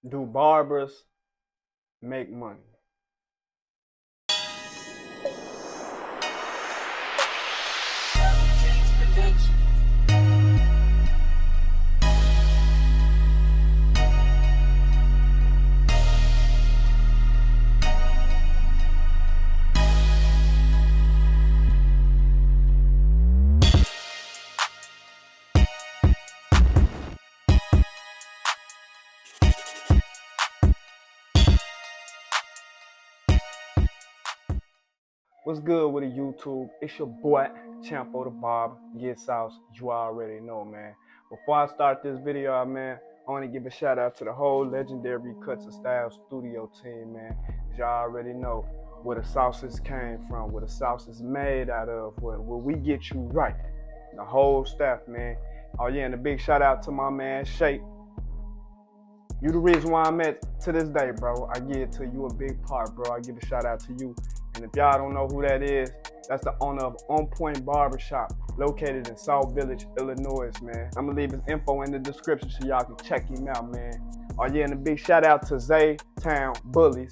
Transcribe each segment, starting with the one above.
Do barbers make money? What's good with the YouTube? It's your boy, Champo the Barber. Get Sauce, you already know, man. Before I start this video, man, I want to give a shout out to the whole legendary CUTZ Style studio team, man. Y'all already know where the sauces came from, where the sauce is made out of, where we get you right. The whole staff, man. Oh yeah, and a big shout out to my man, Shay. You the reason why I'm at to this day, bro. I give it to you a big part, bro. I give a shout out to you. And if y'all don't know who that is, that's the owner of On Point Barbershop, located in South Village, Illinois, man. I'm gonna leave his info in the description so y'all can check him out, man. Oh yeah, and a big shout out to ZAYTOWN Bullies.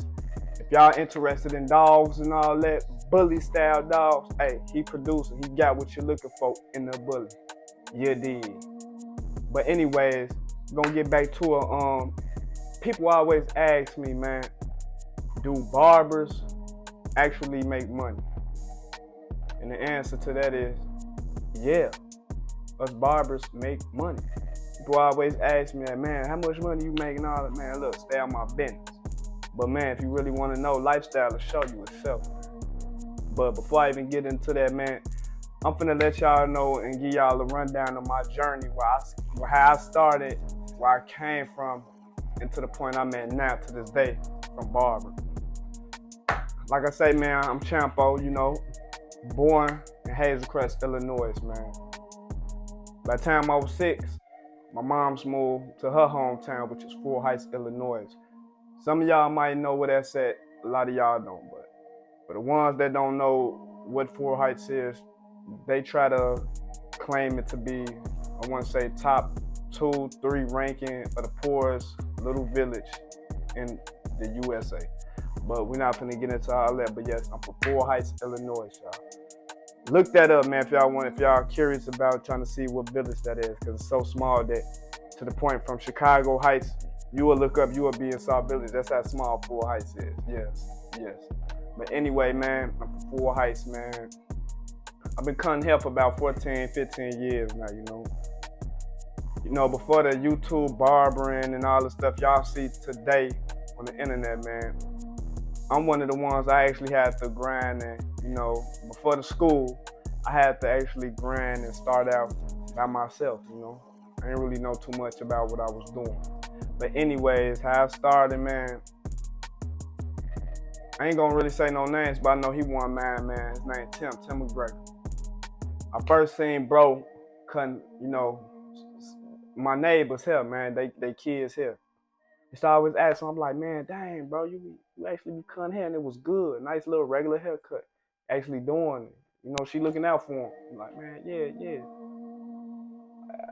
If y'all interested in dogs and all that, bully style dogs, hey, he producing. He got what you're looking for in the bully. You did. But anyways, gonna get back to it. People always ask me, man, do barbers actually make money? And the answer to that is, yeah, us barbers make money. People always ask me, man, how much money you make and all that? Man, look, stay on my business. But man, if you really want to know, lifestyle will show you itself. But before I even get into that, man, I'm finna let y'all know and give y'all a rundown of my journey, how I started, where I came from, and to the point I'm at now to this day from Barber. Like I say, man, I'm Champo, you know, born in Hazel Crest, Illinois, man. By the time I was 6, my mom's moved to her hometown, which is Fort Heights, Illinois. Some of y'all might know where that's at, a lot of y'all don't, but for the ones that don't know what Fort Heights is, they try to claim it to be, I want to say, top 2, 3 ranking of the poorest little village in the USA. But we're not gonna get into all that. But yes, I'm from Fort Heights, Illinois, y'all. Look that up, man, if y'all curious about trying to see what village that is, because it's so small that to the point from Chicago Heights, you will look up, you will be in South Village. That's how small Fort Heights is. Yes. But anyway, man, I'm from Fort Heights, man. I've been cutting hair for about 14, 15 years now, you know. You know, before the YouTube barbering and all the stuff y'all see today on the internet, man, I'm one of the ones I actually had to grind and, you know, before the school, I had to actually grind and start out by myself, you know. I didn't really know too much about what I was doing. But anyways, how I started, man, I ain't gonna really say no names, but I know he one man. His name Tim McGregor. I first seen bro cutting, you know, my neighbors here, man, they kids here. So I always ask him, I'm like, man, dang, bro, you actually be cutting hair and it was good. Nice little regular haircut. Actually doing it. You know, she looking out for him. I'm like, man, yeah.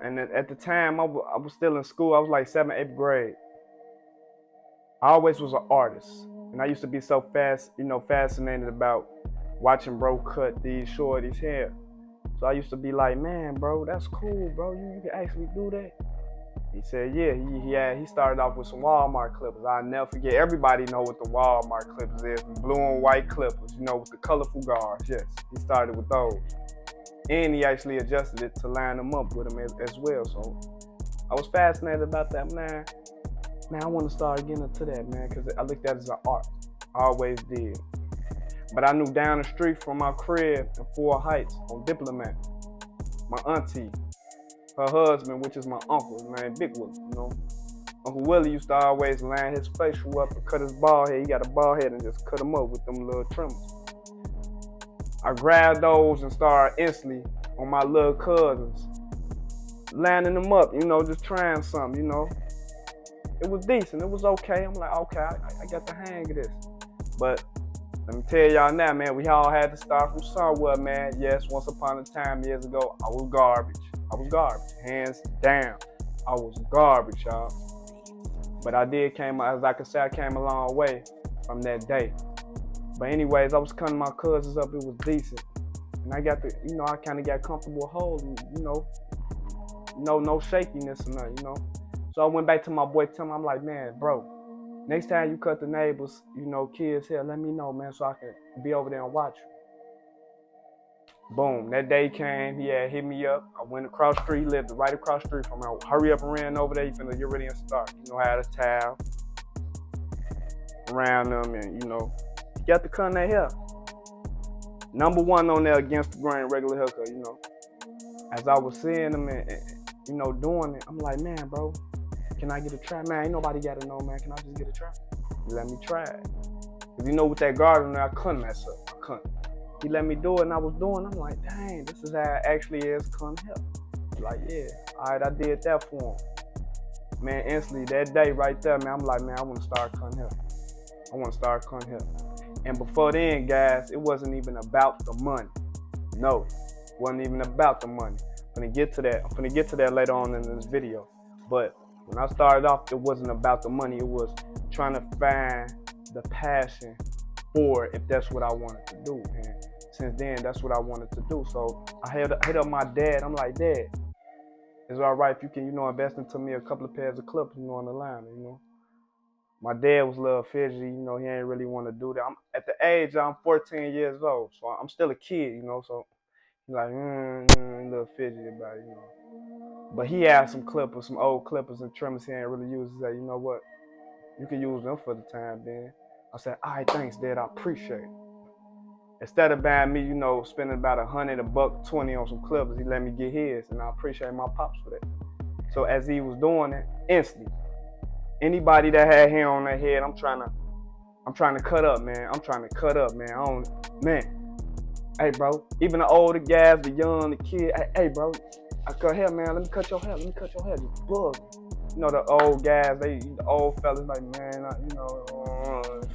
And at the time, I was still in school. I was like 7th, 8th grade. I always was an artist. And I used to be so fascinated about watching bro cut these shorties hair. So I used to be like, man, bro, that's cool, bro. You can actually do that. He said, yeah, he started off with some Walmart clippers. I'll never forget. Everybody know what the Walmart clippers is. Blue and white clippers, you know, with the colorful guards. Yes, he started with those. And he actually adjusted it to line them up with them as well. So I was fascinated about that, man. Man, I want to start getting into that, man, because I looked at it as an art. I always did. But I knew down the street from my crib in Fort Heights on Diplomat, my auntie, her husband, which is my uncle, his name Big Willie, you know. Uncle Willie used to always line his facial up and cut his bald head. He got a bald head and just cut him up with them little trimmers. I grabbed those and started instantly on my little cousins, lining them up, you know, just trying something, you know. It was decent, it was okay. I'm like, okay, I got the hang of this. But let me tell y'all now, man, we all had to start from somewhere, man. Yes, once upon a time, years ago, I was garbage. Hands down. I was garbage, y'all. But I came a long way from that day. But anyways, I was cutting my cousins up, it was decent. And I got I kind of got comfortable holding, no shakiness or nothing, So I went back to my boy Tim, I'm like, man, bro, next time you cut the neighbors, kids here, let me know, man, so I can be over there and watch you. Boom, that day came, he had hit me up. I went across the street, he lived right across the street from me. I hurry up and ran over there, he finna get ready and start. I had a towel around them and, he got the cut in that hair. Number one on there against the grain, regular haircut, As I was seeing him and doing it, I'm like, man, bro, can I get a try? Man, ain't nobody gotta know, man, can I just get a try? He let me try it. Cause with that guard on there, I couldn't mess up, I couldn't. He let me do it and I was doing it. I'm like, dang, this is how it actually is cutting hair. Like, yeah, all right, I did that for him. Man, instantly, that day right there, man, I'm like, man, I want to start cutting hair. I want to start cutting hair. And before then, guys, it wasn't even about the money. No, it wasn't even about the money. I'm gonna get to that later on in this video. But when I started off, it wasn't about the money. It was trying to find the passion for it, if that's what I wanted to do. And since then, that's what I wanted to do. So I hit up my dad. I'm like, Dad, is it all right if you can, invest into me a couple of pairs of clippers, on the line, My dad was a little fidgety, he ain't really want to do that. At the age, I'm 14 years old, so I'm still a kid, so he's like, a little fidgety about it, But he had some clippers, some old clippers and trimmers he ain't really used. He said, you know what, you can use them for the time being. I said, all right, thanks, Dad, I appreciate it. Instead of buying me, spending about $100, $120 on some clippers, he let me get his, and I appreciate my pops for that. So as he was doing it, instantly, anybody that had hair on their head, I'm trying to cut up, man. I'm trying to cut up, man. Hey, bro, even the older guys, the young, the kid, hey, bro, I cut hair, man. Let me cut your hair. Just bug. The old guys, the old fellas, like, man,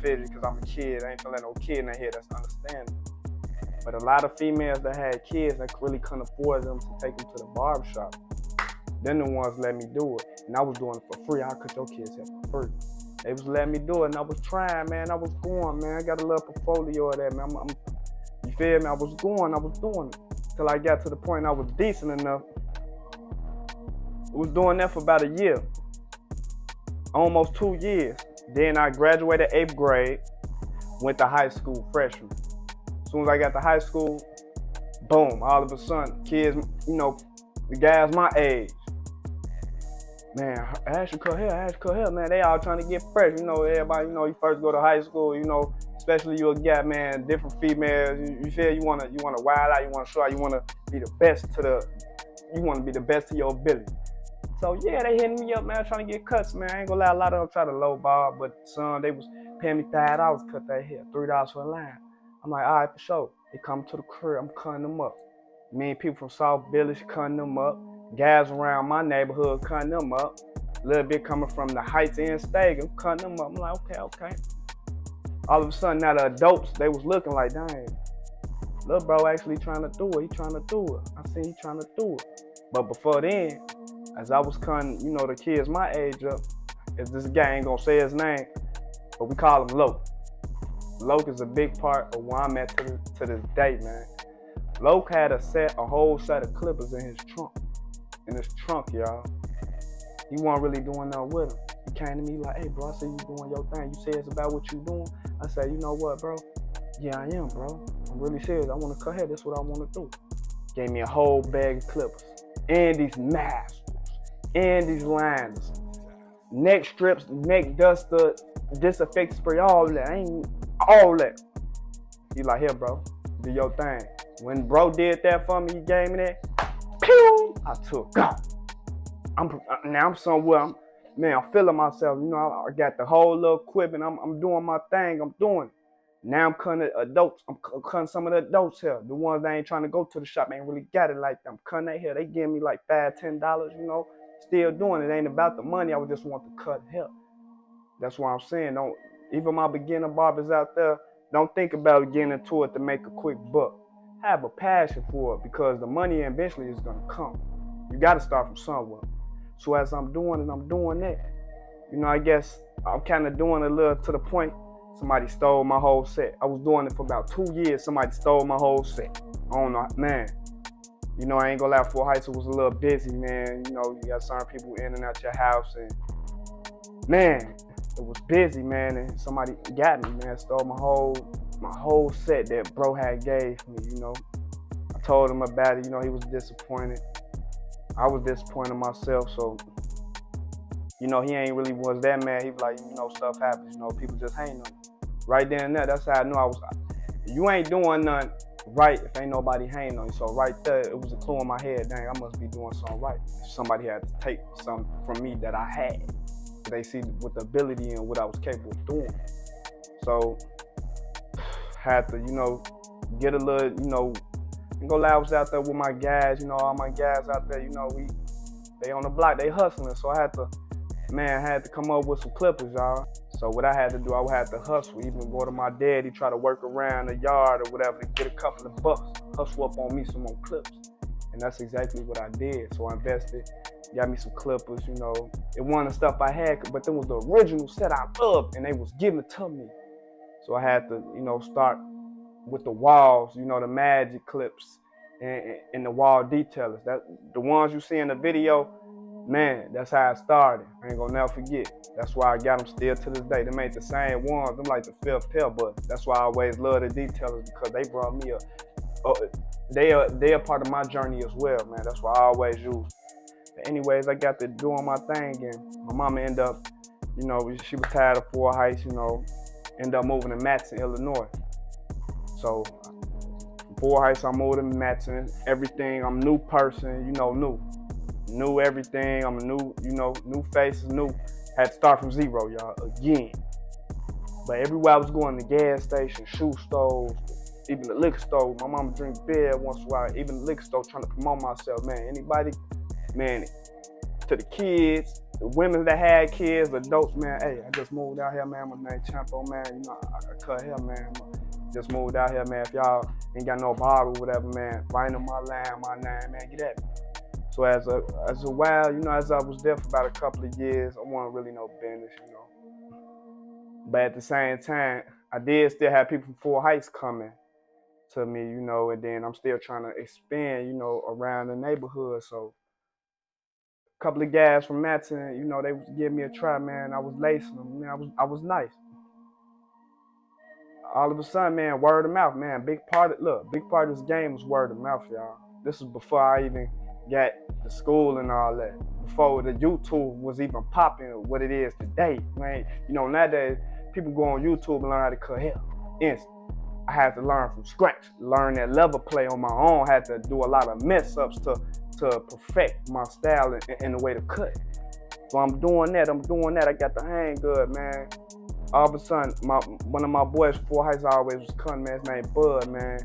fidget because I'm a kid. I ain't gonna let no kid in their head. That's understandable. But a lot of females that had kids that really couldn't afford them to take them to the barbershop, then the ones let me do it. And I was doing it for free. I cut your kids hair for free. They was letting me do it, and I was trying, man. I was going, man. I got a little portfolio of that, man. You feel me? I was doing it. Till I got to the point I was decent enough. I was doing that for about a year. Almost 2 years. Then I graduated 8th grade, went to high school freshman. As soon as I got to high school, boom, all of a sudden, kids, the guys my age, man, I asked you cut hair, man, they all trying to get fresh. Everybody, you first go to high school, especially you a guy, man, different females, you feel you wanna wild out, you wanna show out, you wanna be the best to your ability. So yeah, they hitting me up, man, trying to get cuts, man. I ain't gonna lie, a lot of them try to lowball, but some, they was paying me $5 to cut that hair, $3 for a line. I'm like, all right, for sure. They come to the crib, I'm cutting them up. Me and people from South Village cutting them up. Guys around my neighborhood cutting them up. A little bit coming from the Heights and Stegen, cutting them up. I'm like, okay. All of a sudden, now the adults, they was looking like, dang, little bro actually trying to do it. He trying to do it. I see he trying to do it. But before then, as I was cutting, the kids my age up, if this guy ain't gonna say his name, but we call him Loke. Loke is a big part of where I'm at to this day, man. Loke had a whole set of clippers in his trunk. Y'all. He wasn't really doing nothing with them. He came to me like, hey, bro, I see you doing your thing. You say it's about what you doing. I said, you know what, bro? Yeah, I am, bro. I'm really serious. I want to cut hair. That's what I want to do. Gave me a whole bag of clippers. And these masks. And these liners. Neck strips, neck duster, disinfectant spray, all that. All that. He like, here, bro. Do your thing. When bro did that for me, he gave me that. Pew! I took off. I'm somewhere. I'm feeling myself. I got the whole little equipment. I'm doing my thing. I'm doing it. Now I'm cutting adults. I'm cutting some of the adults here. The ones that ain't trying to go to the shop ain't really got it like that. I'm cutting their hair. They give me like $5, $10, Still doing it. It ain't about the money. I would just want to cut hair. That's why I'm saying, even my beginner barbers out there, don't think about getting into it to make a quick buck. Have a passion for it because the money eventually is going to come. You got to start from somewhere. So as I'm doing it, I'm doing that. you know, I guess I'm kind of doing a little to the point. Somebody stole my whole set. I was doing it for about 2 years. Somebody stole my whole set. I don't know, man. You know, I ain't gonna lie, Fort Heights was a little busy, man. You know, you got certain people in and out your house, and man, it was busy, man. And somebody got me, man. Stole my whole set that bro had gave me. You know, I told him about it. You know, he was disappointed. I was disappointed myself. So, you know, he ain't really was that mad. He was like, you know, stuff happens. You know, people just hang on you. Right then and there, that's how I knew I was. You ain't doing nothing right if ain't nobody hanging on you. So right there, it was a clue in my head. Dang, I must be doing something right. Somebody had to take something from me that I had. They see what the ability and what I was capable of doing. So had to, you know, get a little, you know, go lie, I was out there with my guys, you know, all my guys out there, you know, they on the block, they hustling. So I had to come up with some clippers, y'all. So what I had to do, I had to hustle, even go to my daddy, try to work around the yard or whatever to get a couple of bucks, hustle up on me some more clips. And that's exactly what I did. So I invested, got me some clippers, you know. It wasn't the stuff I had, but it was the original set I loved, and they was giving it to me. So I had to, you know, start with the walls, you know, the magic clips and the wall detailers. That the ones you see in the video, man, that's how I started. I ain't gonna never forget. That's why I got them still to this day. They made the same ones. I'm like the fifth pair, but that's why I always love the detailers, because they brought me they are part of my journey as well, man. That's why I always use. But anyways, I got to doing my thing, and my mama ended up, you know, she was tired of Fort Heights, you know, ended up moving to Matson, Illinois. So from Fort Heights, I moved to Matson. Everything, I'm a new person, you know, new everything. I'm a new, you know, new faces, new. Had to start from zero, y'all, again. But everywhere I was going, the gas station, shoe stores, even the liquor store. My mama drink beer once in a while. Even the liquor store, trying to promote myself, man. Anybody, man, to the kids, the women that had kids, adults, man. Hey, I just moved out here, man. My name Champo, man. You know, I cut hair, man. Just moved out here, man. If y'all ain't got no barber or whatever, man, write on my line, my name, man. Get at me. So as a while, you know, as I was there for about a couple of years, I wasn't really no business, you know. But at the same time, I did still have people from Fort Heights coming to me, you know, and then I'm still trying to expand, you know, around the neighborhood. So a couple of guys from Matson, you know, they was giving me a try, man. I was lacing them, man. I was nice. All of a sudden, man, word of mouth, man. Big part of this game was word of mouth, y'all. This was before I even got to school and all that. Before the YouTube was even popping what it is today, man. You know, nowadays, people go on YouTube and learn how to cut hair. Instant. I had to learn from scratch, learn that level play on my own. Had to do a lot of mess ups to perfect my style and the way to cut. So I'm doing that. I got the hang good, man. All of a sudden, one of my boys from Fort Heights always was cutting, man. His name Bud, man.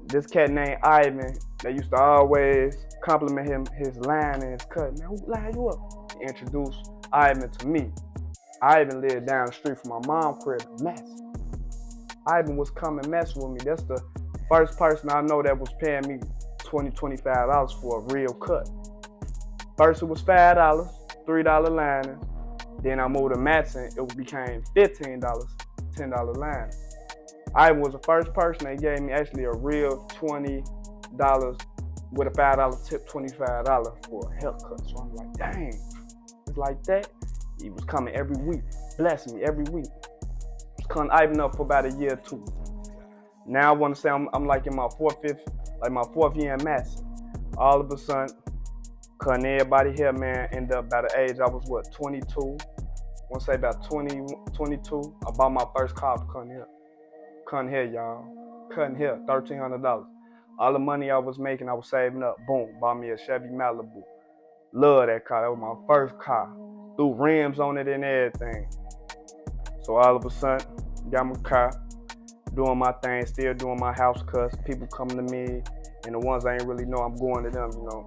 This cat named Ivan, they used to always compliment him, his line and his cut. Man, who line you up? He introduced Ivan to me. Ivan lived down the street from my mom's crib, mess. Ivan was coming messing with me. That's the first person I know that was paying me $20, $25 for a real cut. First it was $5, $3 lining. Then I moved to Matson, it became $15, $10 lining. Ivan was the first person that gave me actually a real $20 with a $5 tip, $25 for a haircut. So I'm like, dang, it's like that. He was coming every week, blessing me every week. I was cutting Ivan up for about a year or two. Now I want to say I'm like in my fourth year in Matson. All of a sudden, cutting everybody here, man. Ended up by the age I was 22. I want to say about 22. I bought my first car for cutting hair. Cutting hair, y'all. Cutting hair, $1,300. All the money I was making, I was saving up. Boom, bought me a Chevy Malibu. Love that car. That was my first car. Threw rims on it and everything. So all of a sudden, got my car, doing my thing, still doing my house cuts. People coming to me, and the ones I ain't really know, I'm going to them, you know.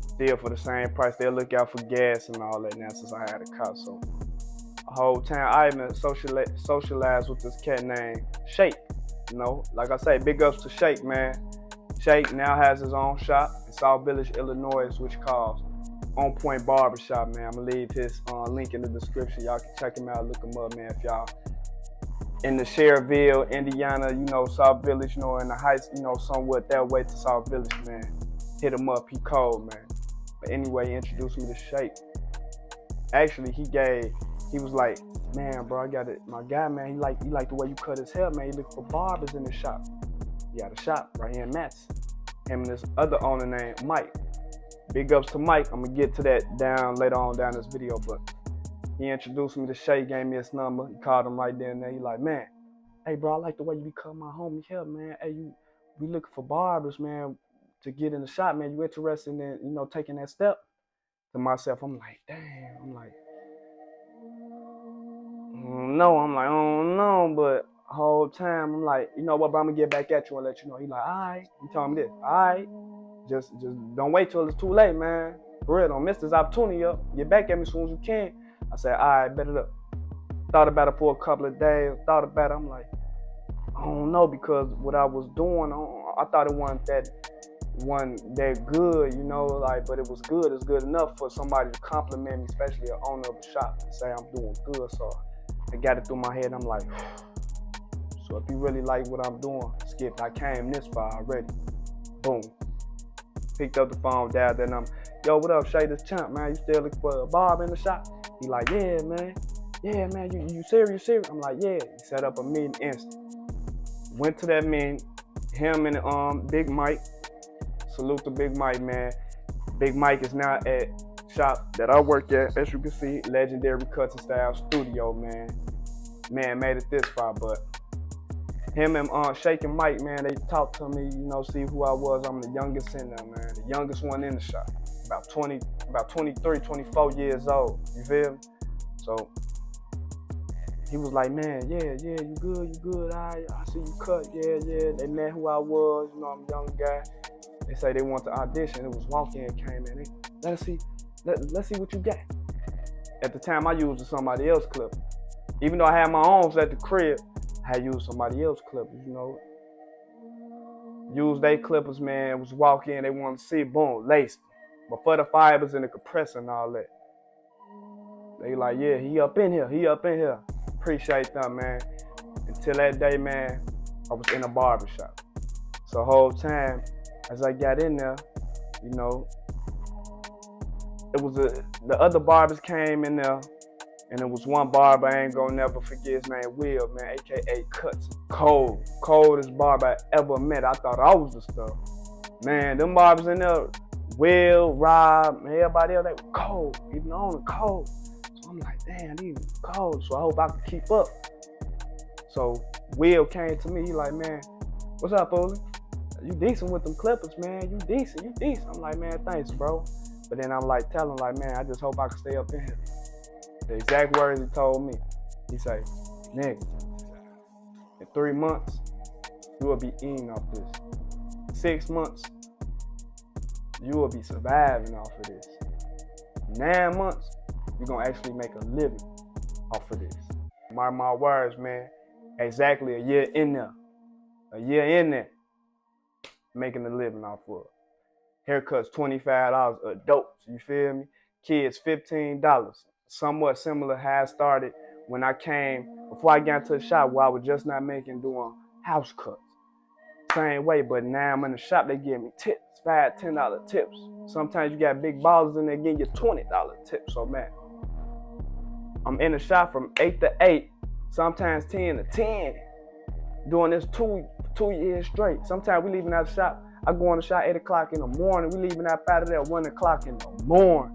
Still for the same price. They'll look out for gas and all that now since I had a car. So the whole time I even socialized with this cat named Shake. You know, like I say, big ups to Shake, man. Shake now has his own shop in South Village, Illinois, which calls On Point Barbershop, man. I'm gonna leave his link in the description. Y'all can check him out, look him up, man. If y'all in the Cherville, Indiana, you know, South Village, you know, in the Heights, you know, somewhat that way to South Village, man. Hit him up, he cold, man. But anyway, he introduced me to Shake. Actually, he was like, man, bro, I got it. My guy, man, he like the way you cut his hair, man. He looking for barbers in the shop. He got a shop right here in Matts. Him and this other owner named Mike. Big ups to Mike. I'm gonna get to that later on down this video, but he introduced me to Shay, gave me his number. He called him right there and there. He like, man, hey, bro, I like the way you become my homie here, man. Hey, we looking for barbers, man, to get in the shop, man. You interested in, you know, taking that step? To myself, I'm like, damn. I'm like, no. I'm like, oh, no. But the whole time, I'm like, you know what, bro, I'm gonna get back at you and let you know. He like, all right. He told me this, all right. Just don't wait till it's too late, man. For real, don't miss this opportunity up. Get back at me as soon as you can. I said, all right, bet it up. Thought about it for a couple of days. Thought about it. I'm like, I don't know, because what I was doing, I thought it wasn't that good, you know, like, but it was good. It's good enough for somebody to compliment me, especially an owner of a shop, and say I'm doing good. So I got it through my head. I'm like, so if you really like what I'm doing, Skip, I came this far already. Boom. Picked up the phone, dialed that number. Yo, what up, Shay? This Champ, man. You still looking for a barber in the shop? He like, yeah, man. Yeah, man. You serious? I'm like, yeah. He set up a meeting instant. Went to that meeting. Him and Big Mike. Salute to Big Mike, man. Big Mike is now at shop that I work at, as you can see, Legendary Cuts and Style Studio, man. Man made it this far, but him and Shake and Mike, man, they talked to me, you know, see who I was. I'm the youngest in there, man. The youngest one in the shop. About 23, 24 years old. You feel me? So he was like, man, yeah, you good. I see you cut, yeah. They met who I was, you know, I'm a young guy. They say they want to audition. It was walk-in came in. Let's see what you got. At the time, I used somebody else's clip. Even though I had my own at the crib, I had used somebody else's clippers, you know. Used they clippers, man. It was walk-in. They wanted to see, boom, laced. But for the fibers and the compressor and all that. They like, yeah, he up in here. Appreciate them, man. Until that day, man, I was in a barbershop. So the whole time, as I got in there, you know, it was the other barbers came in there, and it was one barber I ain't gonna never forget. His name Will, man, aka CUTZ. Coldest barber I ever met. I thought I was the stuff. Man, them barbers in there, Will, Rob, and everybody else, they were cold. Even the owner cold. So I'm like, damn, these are cold. So I hope I can keep up. So Will came to me. He like, man, what's up, Oli? You decent with them clippers, man. You decent. I'm like, man, thanks, bro. But then I'm like telling, like, man, I just hope I can stay up in here. The exact words he told me. He say, nigga, in 3 months, you will be eating off this. 6 months, you will be surviving off of this. 9 months, you're gonna actually make a living off of this. Mark my words, man. Exactly a year in there. Making a living off of it. Haircuts $25 adults, you feel me? Kids $15. Somewhat similar how I started when I came, before I got into the shop where I was just not doing house cuts. Same way, but now I'm in the shop, they give me tips, $5, $10 tips. Sometimes you got big ballers in there giving you $20 tips. So man, I'm in the shop from 8 to 8, sometimes 10 to 10, doing this two years straight. Sometimes we leaving out the shop. I go on the shop 8 o'clock in the morning. We leaving out of there 1 o'clock in the morning.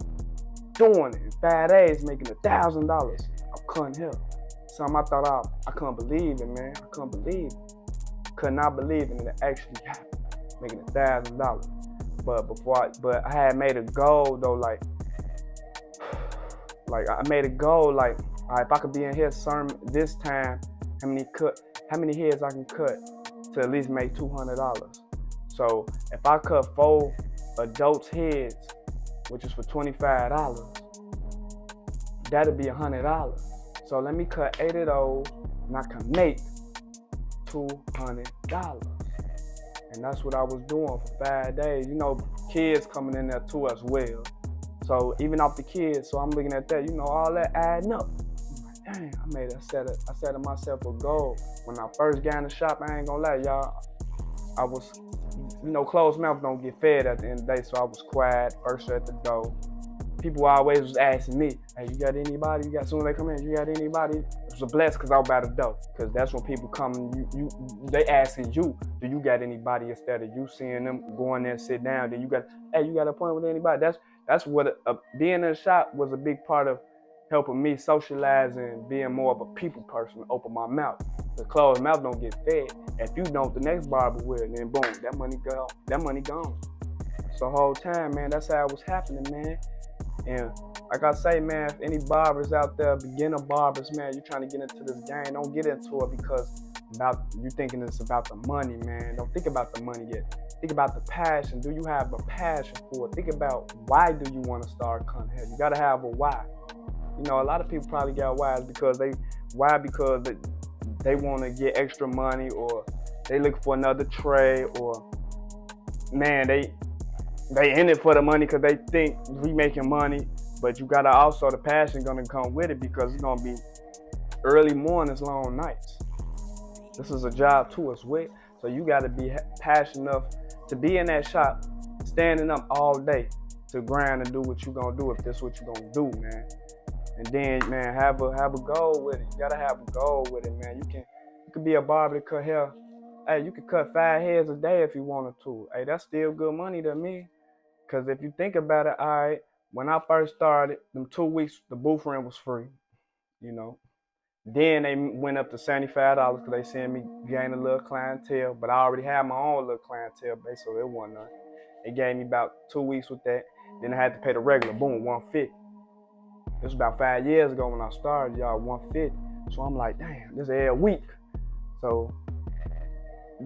Doing it in 5 days, making $1,000. I'm cutting hair. Something I thought I couldn't believe it, man. I couldn't believe it. Could not believe it, and it actually happened. Making $1,000. But I had made a goal though, like I made a goal, like, all right, if I could be in here this time, how many heads I can cut to at least make $200. So if I cut 4 adults' heads, which is for $25, that'd be $100. So let me cut 8 of those, and I can make $200. And that's what I was doing for 5 days. You know, kids coming in there too as well. So even off the kids, so I'm looking at that, you know, all that adding up. I'm like, dang, I set myself a goal. When I first got in the shop, I ain't gonna lie, y'all, I was, you know, closed mouth don't get fed at the end of the day, so I was quiet, first at the door. People always was asking me, hey, you got anybody? You got, soon as they come in, you got anybody? It was a blessing because I was by the door. Because that's when people come and they asking you, do you got anybody, instead of you seeing them going there and sit down. Then you got, hey, you got an appointment with anybody? That's what being in the shop was a big part of helping me socializing, being more of a people person, open my mouth. The closed mouth don't get fed. If you don't, the next barber will, and then boom, that money gone. So the whole time, man, that's how it was happening, man. And like I say, man, if any barbers out there, beginner barbers, man, you trying to get into this game, don't get into it because you thinking it's about the money, man. Don't think about the money yet. Think about the passion. Do you have a passion for it? Think about, why do you want to start cutting hair? You got to have a why. You know, a lot of people probably got whys because they want to get extra money, or they look for another trade, or man, they in it for the money because they think we making money. But you gotta also, the passion gonna come with it, because it's gonna be early mornings, long nights. This is a job too as well. So you gotta be passionate enough to be in that shop, standing up all day to grind and do what you gonna do, if this is what you gonna do, man. And then, man, have a goal with it. You gotta have a goal with it, man. You can be a barber to cut hair. Hey, you can cut 5 heads a day if you wanted to. Hey, that's still good money to me. Because if you think about it, all right, when I first started, them 2 weeks, the booth rent was free, you know. Then they went up to $75 because they seen me gain a little clientele, but I already had my own little clientele base, so it wasn't nothing. They gave me about 2 weeks with that. Then I had to pay the regular, boom, $150. This was about 5 years ago when I started, y'all, $150. So I'm like, damn, this is every week. So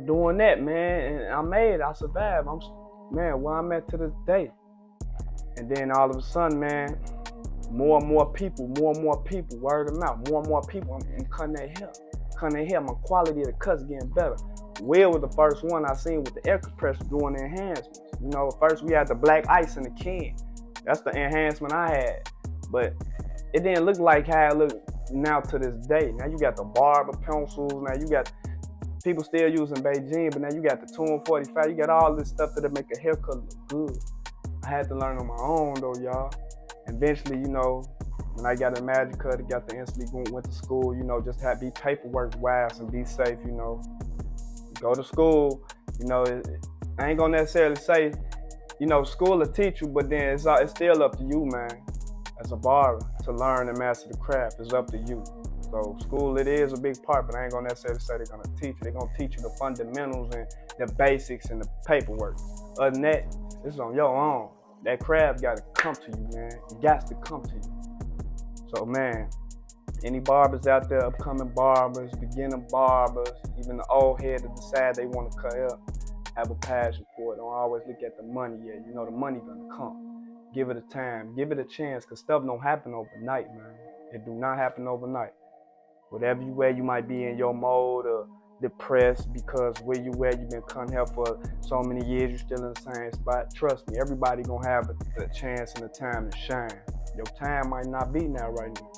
doing that, man, and I made it, I survived. Man, where I'm at to this day. And then all of a sudden, man, more and more people, word of mouth, more and more people, I'm cutting their hair. My quality of the cuts getting better. Will was the first one I seen with the air compressor doing the enhancements. You know, first we had the black ice in the can. That's the enhancement I had. But it didn't look like how it look now to this day. Now you got the Barber pencils, now you got people still using Beijing, but now you got the 245. You got all this stuff that'll make a haircut look good. I had to learn on my own though, y'all. Eventually, you know, when I got a magic cut, I got the instantly went to school, you know, just had to be paperwork wise and be safe, you know. Go to school, you know, I ain't gonna necessarily say, you know, school will teach you, but then it's still up to you, man, as a barber, to learn and master the craft. It's up to you. So school, it is a big part, but I ain't gonna necessarily say they're gonna teach you. They're gonna teach you the fundamentals and the basics and the paperwork. Other than that, this is on your own. That craft gotta come to you, man. It got to come to you. So, man, any barbers out there, upcoming barbers, beginner barbers, even the old head that decide they want to cut hair, have a passion for it. Don't always look at the money yet. You know the money gonna come. Give it a time. Give it a chance, because stuff don't happen overnight, man. It do not happen overnight. Whatever you wear, you might be in your mode or depressed because where you wear, you've been cutting hair for so many years, you're still in the same spot. Trust me, everybody gonna have a chance and a time to shine. Your time might not be now right now.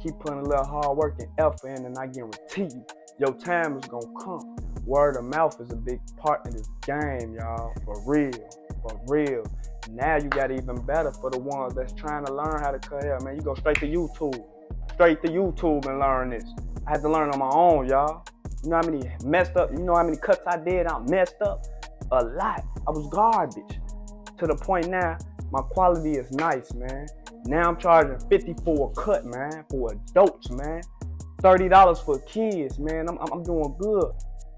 Keep putting a little hard work and effort in, and I guarantee you, your time is gonna come. Word of mouth is a big part of this game, y'all, for real. Now you got even better for the ones that's trying to learn how to cut hair, man. You go straight to YouTube and learn this. I had to learn on my own, y'all. You know how many messed up, you know how many cuts I did? I messed up a lot. I was garbage. To the point now, my quality is nice, man. Now I'm charging $50 for a cut, man, for adults, man. $30 for kids, man. I'm doing good.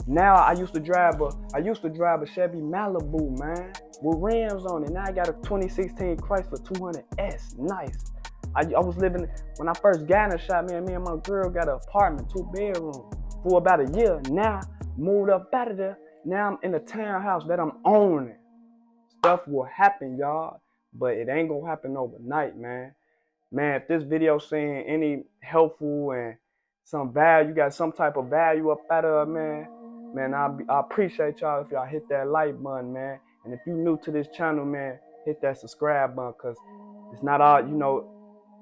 Now I used to drive a Chevy Malibu, man, with rims on it. Now I got a 2016 Chrysler 200S, nice. I was living, when I first got in the shop, me and my girl got an apartment, 2 bedrooms, for about a year. Now, moved up out of there. Now I'm in a townhouse that I'm owning. Stuff will happen, y'all, but it ain't gonna happen overnight, man. Man, if this video saying any helpful and some value, you got some type of value up out of it, man, I appreciate y'all if y'all hit that like button, man. And if you new to this channel, man, hit that subscribe button, because It's not all, you know,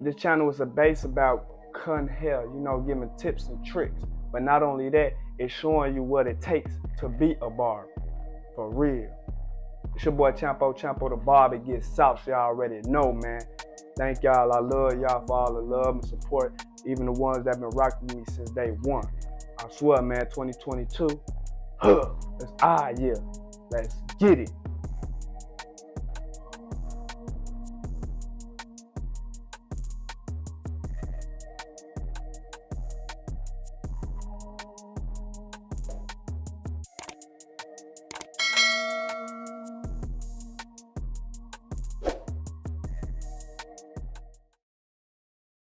this channel is a base about cutting hair, you know, giving tips and tricks. But not only that, it's showing you what it takes to be a barber, for real. It's your boy Champo the Barber. It gets south, y'all already know, man. Thank y'all. I love y'all for all the love and support, even the ones that been rocking with me since day one. I swear, man, 2022, it's our year. Let's get it.